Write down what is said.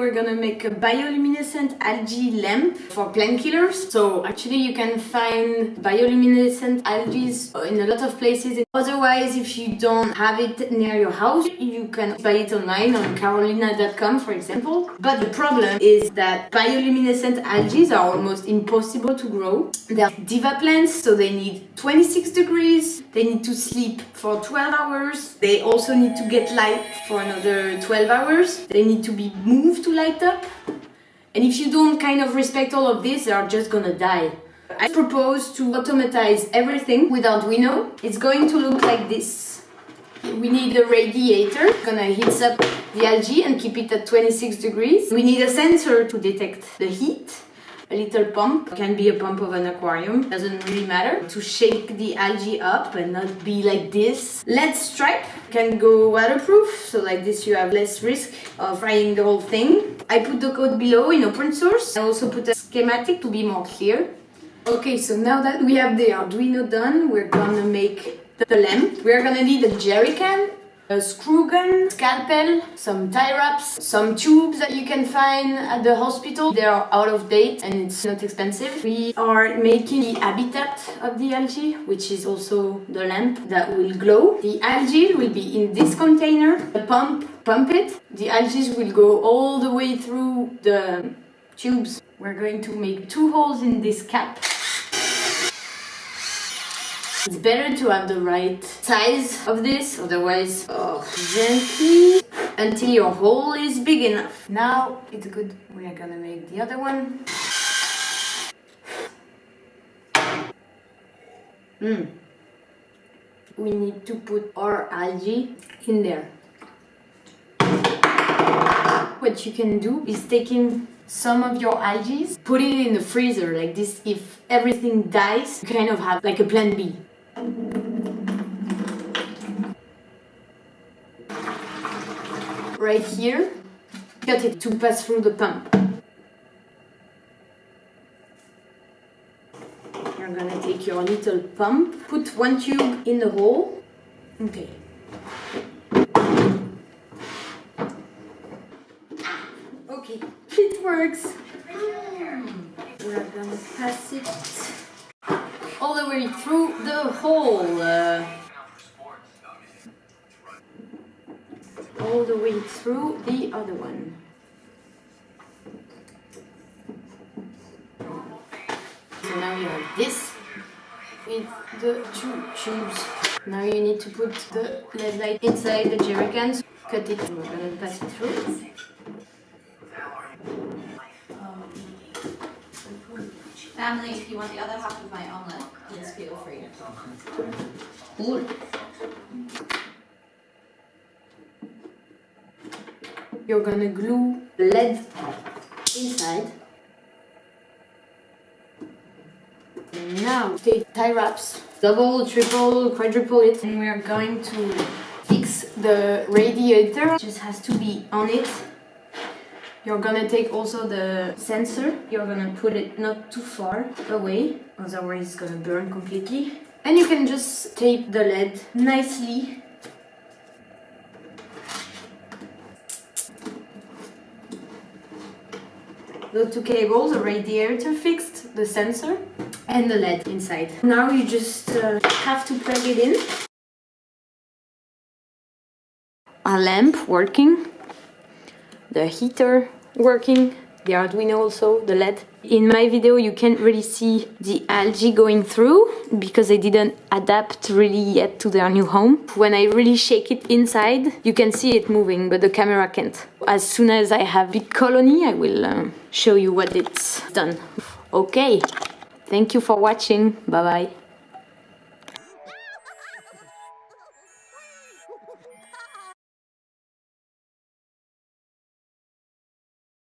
we're gonna make a bioluminescent algae lamp for Plantkillers. So actually you can find bioluminescent algae in a lot of places. Otherwise, if you don't have it near your house, you can buy it online on carolina.com, for example. But the problem is that bioluminescent algae are almost impossible to grow. They're diva plants, so they need 26 degrees. They need to sleep for 12 hours. They also need to get light for another 12 hours. They need to be moved to light up. And if you don't kind of respect all of this, they are just gonna die. I propose to automatize everything with Arduino. It's going to look like this. We need a radiator. It's gonna heat up the algae and keep it at 26 degrees. We need a sensor to detect the heat. A little pump, can be a pump of an aquarium, doesn't really matter, to shake the algae up and not be like this. LED stripe can go waterproof, so like this you have less risk of frying the whole thing. I put the code below in open source. I also put a schematic to be more clear. Okay, so now that we have the Arduino done, we're gonna make the lamp. We're gonna need a jerry can, a screw gun, scalpel, some tie wraps, some tubes that you can find at the hospital. They are out of date and it's not expensive. We are making the habitat of the algae, which is also the lamp that will glow. The algae will be in this container. The pump it. The algae will go all the way through the tubes. We're going to make 2 holes in this cap. It's better to have the right size of this, otherwise, gently until your hole is big enough. Now it's good. We are gonna make the other one. We need to put our algae in there. What you can do is taking some of your algae, put it in the freezer like this. If everything dies, you kind of have like a plan B. Right here, cut it to pass through the pump. You're gonna take your little pump, put 1 tube in the hole. Okay. Okay, it works. We're gonna pass it all the way through the hole. All the way through the other one. So now you have this with the 2 tubes. Now you need to put the LED light inside the jerry cans. Cut it. We're gonna pass it through. Family, if you want the other half of my omelette, please feel free. Cool. You're gonna glue the LED inside. And now take tie wraps, double, triple, quadruple it, and we're going to fix the radiator. It just has to be on it. You're gonna take also the sensor. You're gonna put it not too far away, otherwise it's gonna burn completely. And you can just tape the LED nicely. The 2 cables, the radiator fixed, the sensor, and the LED inside. Now you just have to plug it in. A lamp working, the heater working, the Arduino also, the LED. In my video you can't really see the algae going through because they didn't adapt really yet to their new home. When I really shake it inside, you can see it moving, but the camera can't. As soon as I have big colony, I will show you what it's done. Okay, thank you for watching. Bye bye.